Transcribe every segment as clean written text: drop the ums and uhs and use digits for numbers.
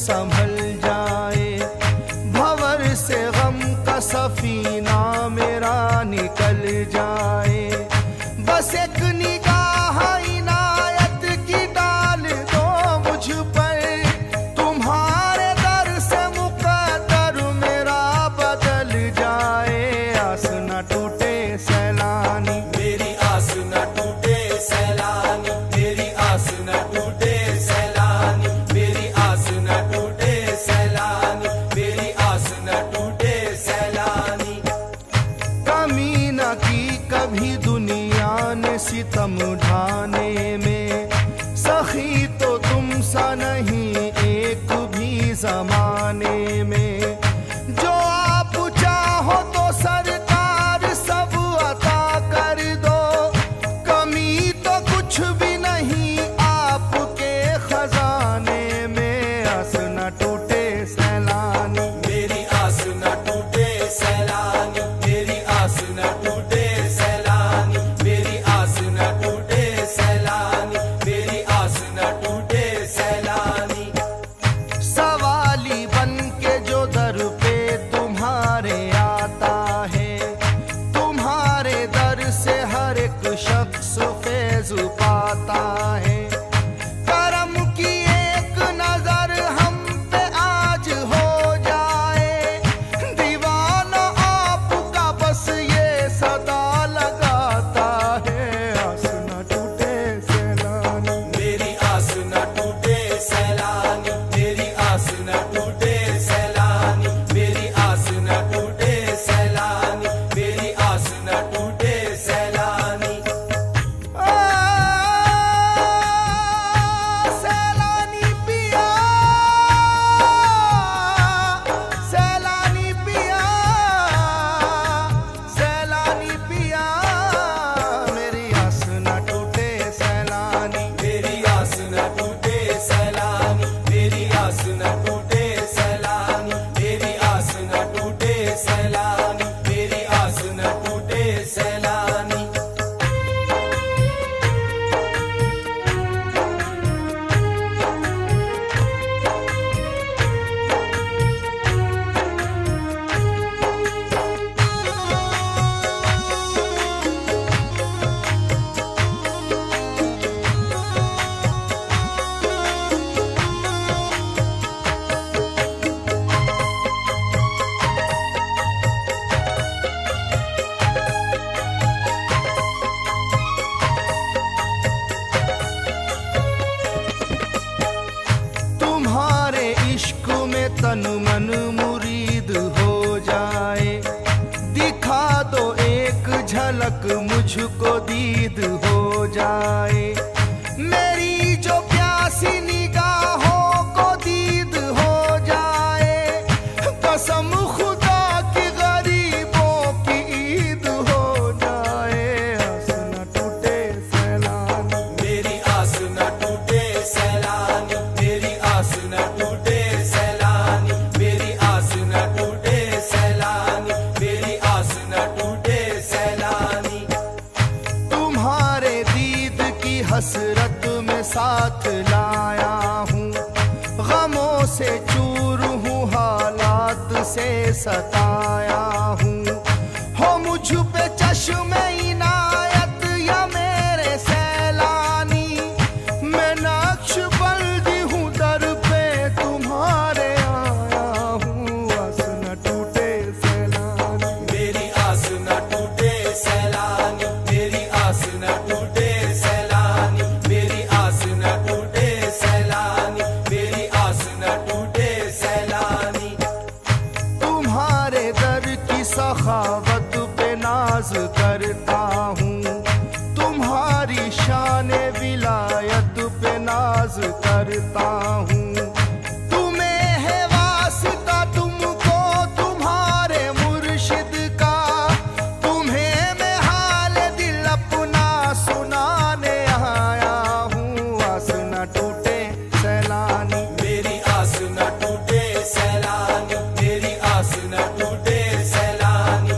संभल जाए, भंवर से गम का सफीना मेरा निकल जाए। बस एक निगाह इनायत की डाल दो मुझ पर, तुम्हारे दर से मुकद्दर मेरा बदल जाए। आस न टूटे सैलानी, मेरी आस न टूटे सैलानी, मेरी आस न टूटे सैलानी, मेरी आस न टूटे सैलानी, मेरी आस न टूटे सैलानी। कमी न की कभी दुनिया ने सितम ढाने में, सखी तो तुम सा नहीं एक भी जमाने में। जो आप चाहो तो सरकार सब अता कर दो, कमी तो कुछ भी नहीं आपके खजाने में। आस न टूटे सैलानी, मेरी आस न टूटे सैलानी, मेरी आस न टूटे सैलानी, मेरी आस न टूटे सैलानी, मेरी आस न टूटे सैलानी। सवाली बन के जो दर पे तुम्हारे आता है, तुम्हारे दर से हर एक शख्स फैज पाता है। करम की एक नजर हम पे आज हो जाए, दीवाना आपका बस ये सदा लगाता है। आस न टूटे सैलानी, मेरी आस न टूटे सैलानी, मेरी आस न टूटे सैलानी, मेरी आस न टूटे सैलानी, मेरी आस न टूटे सैलानी। सैलानी पिया, सैलानी पिया, सैलानी पिया, मेरी आस न टूटे सैलानी। मेरी आस न टूटे सैलानी, मेरी आस न टूटे सैलानी, मेरी आस न टूटे सैलानी, मेरी आस न टूटे सैलानी। तुम्हारे इश्क में तन मन मुरीद हो जाए, दिखा दो एक झलक मुझको दीद हो जाए। मेरी जो प्यासी निगाहों को दीद हो जाए, कसम खुदा की गरीबों की ईद हो जाए। आस न टूटे सैलानी, मेरी आस न टूटे सैलानी, मेरी आस न टूटे सैलानी, मेरी आस न टूटे सैलानी, मेरी आस न टूटे सैलानी। तुम्हारे दीद की हसरत में साथ लाया हूँ, गमों से चूर हूँ, हालात से सताया हूँ। हो मुझ पे चश्मे इनायत या मेरे सैलानी, मैं नक्शबंदी हूँ, दर पे तुम्हारे आया हूँ। आस न टूटे सैलानी, मेरी आस न टूटे सैलानी, मेरी आस न टूटे सैलानी, मेरी आस न टूटे सैलानी, मेरी आस न टूटे सैलानी। तुम्हारे दर की सखावत पे नाज करता हूँ, तुम्हारी शान विलायत पे नाज करता हूँ। तुम्हें है वास्ता तुमको तुम्हारे मुर्शिद का, तुम्हें मैं हाल दिल अपना सुनाने आया हूँ। आस न टूटे सैलानी, मेरी आस न टूटे सैलानी, मेरी आस न टूटे सैलानी,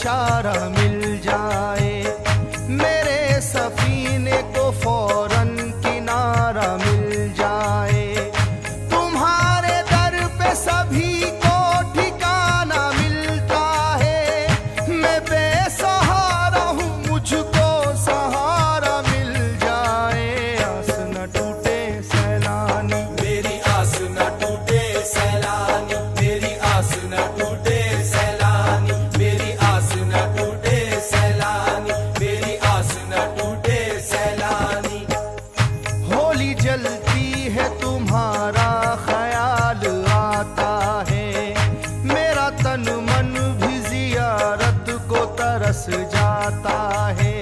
इशारा मिल जाए, मेरे सफीने को फौरन किनारा मिल जाए। तुम्हारे दर पे सभी को ठिकाना मिलता है, मैं बेसहारा हूँ मुझको सहारा मिल जाए। आस न टूटे सैलानी, मेरी आस न टूटे सैलानी, मेरी आस न टूटे सैलानी, मेरी आस न टूटे सैलानी, मेरी आस न टूटे सैलानी। होली जलती है तुम्हारा ख्याल आता है, मेरा तन मन भी जियारत को तरस जाता है।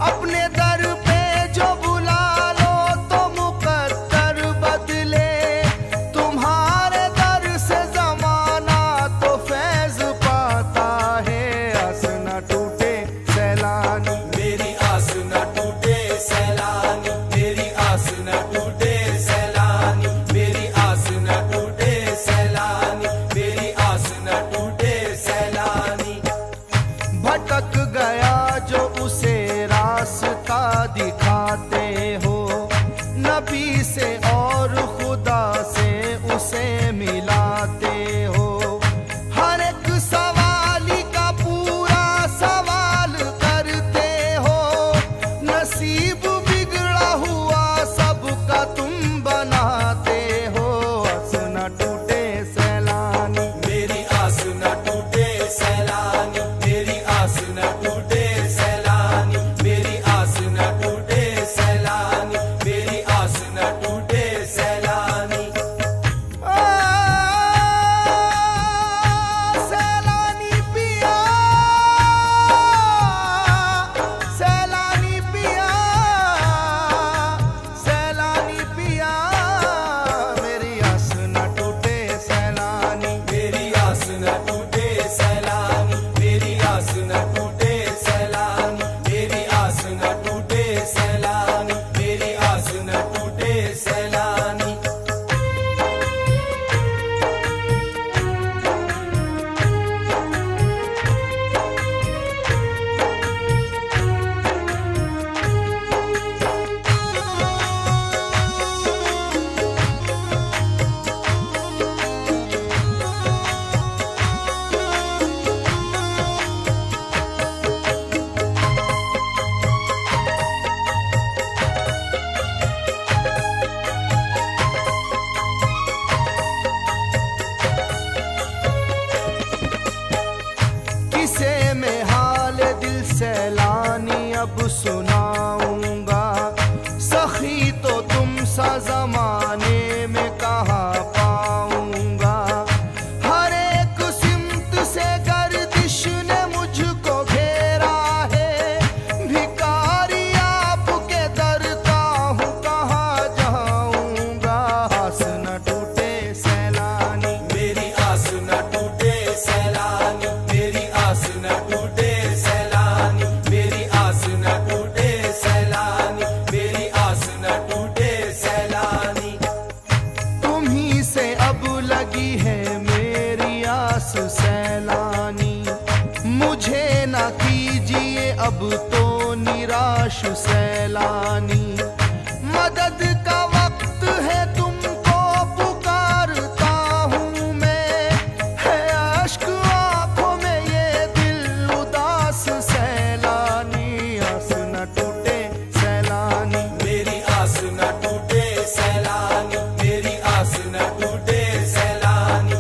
अपने दर पे जो बुला लो तो मुकद्दर बदले, तुम्हारे दर से जमाना तो फैज पाता है। आस न टूटे सैलानी, मेरी आस न टूटे सैलानी, मेरी आस न टूटे सैलानी, मेरी आस न टूटे सैलानी, मेरी आस न टूटे सैलानी। भटक गया जो उसे रास्ता दिखाते हो, नबी से और खुदा से उसे मिलाते हो। हर एक सवाली का पूरा सवाल करते हो, नसीब बिगड़ा हुआ सबका तुम बनाते हो। आस न टूटे सैलानी, मेरी आस न टूटे सैलानी, मेरी आस न टूटे सैलानी, मेरी आस न टूटे सैलानी, मेरी आस न टूटे सैलानी। सैलानी पिया, सैलानी पिया, सैलानी पिया, मेरी आस न टूटे सैलानी। मेरी आस न टूटे सैलानी, मेरी आस न टूटे सैलानी, मेरी आस न टूटे सैलानी, मेरी आस न टूटे सैलानी। किसे में हाल दिल सैलानी अब सुनाऊंगा, सखी तो तुम सा जमाने में कहाँ पाऊंगा। हर एक सिमत से गर्दिश ने मुझको घेरा है, भिखारी आपके दर का हूँ कहाँ जाऊंगा। आस न टूटे सैलानी, मेरी आस न टूटे सैलानी, मेरी आस न टूटे सैलानी, मेरी आस न टूटे सैलानी, मेरी आस न टूटे सैलानी। तुम्ही से अब लगी है मेरी आस सैलानी, मुझे ना कीजिए अब तो निराश सैलानी। मदद का वक्त है तुमको पुकारता हूँ मैं, है अश्क आंखों में ये दिल उदास सैलानी। आस न टूटे सैलानी, मेरी आस न टूटे सैलानी, मेरी आस न टूटे सैलानी,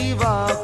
सिवा